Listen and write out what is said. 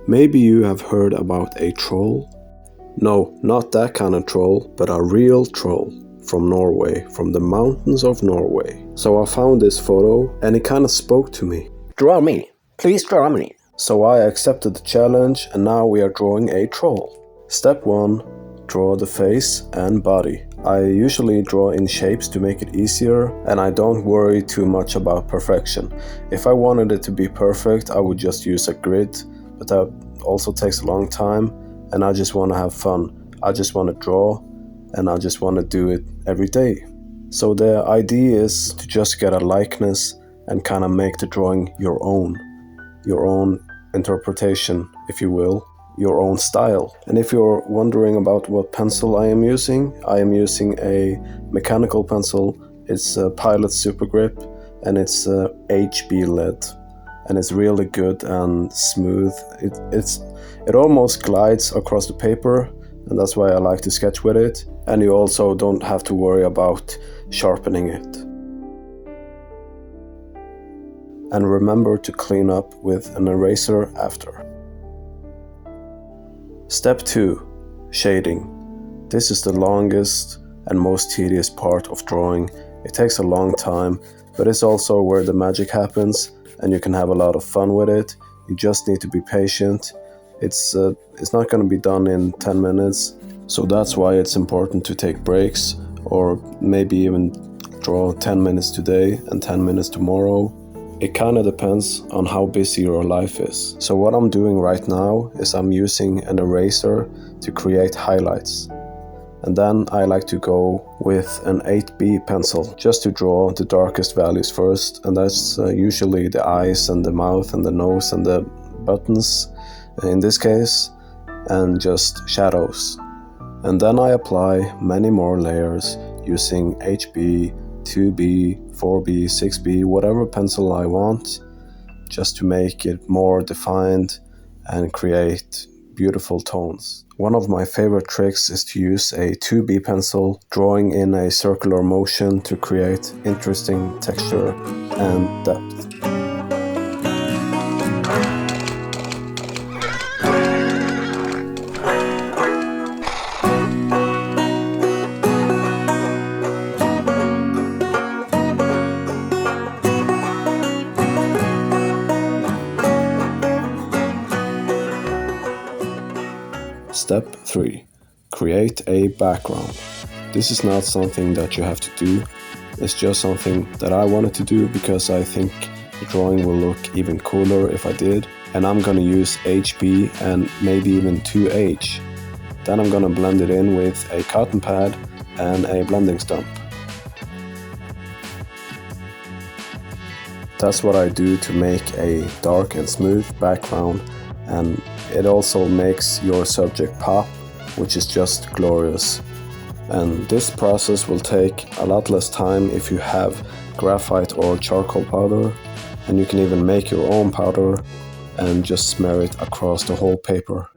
Maybe you have heard about a troll? No, not that kind of troll, but a real troll from Norway, from the mountains of Norway. So I found this photo and it kind of spoke to me. Draw me. Please draw me. So I accepted the challenge and now we are drawing a troll. Step 1. Draw the face and body. I usually draw in shapes to make it easier and I don't worry too much about perfection. If I wanted it to be perfect, I would just use a grid, but that also takes a long time and I just want to have fun. I just want to draw and I just want to do it every day. So the idea is to just get a likeness and kind of make the drawing your own interpretation, if you will. Your own style. And if you're wondering about what pencil I am using a mechanical pencil. It's a Pilot Super Grip and it's HB lead and it's really good and smooth. It almost glides across the paper and that's why I like to sketch with it, and you also don't have to worry about sharpening it. And remember to clean up with an eraser after. Step 2. Shading. This is the longest and most tedious part of drawing. It takes a long time, but it's also where the magic happens and you can have a lot of fun with it. You just need to be patient. It's not going to be done in 10 minutes, so that's why it's important to take breaks or maybe even draw 10 minutes today and 10 minutes tomorrow. It kind of depends on how busy your life is. So what I'm doing right now is I'm using an eraser to create highlights. And then I like to go with an 8B pencil just to draw the darkest values first. And that's usually the eyes and the mouth and the nose and the buttons in this case, and just shadows. And then I apply many more layers using HB, 2B, 4B, 6B, whatever pencil I want, just to make it more defined and create beautiful tones. One of my favorite tricks is to use a 2B pencil, drawing in a circular motion to create interesting texture and depth. Step 3. Create a background. This is not something that you have to do. It's just something that I wanted to do because I think the drawing will look even cooler if I did. And I'm gonna use HB and maybe even 2H. Then I'm gonna blend it in with a cotton pad and a blending stump. That's what I do to make a dark and smooth background, and it also makes your subject pop, which is just glorious. And this process will take a lot less time if you have graphite or charcoal powder, and you can even make your own powder and just smear it across the whole paper.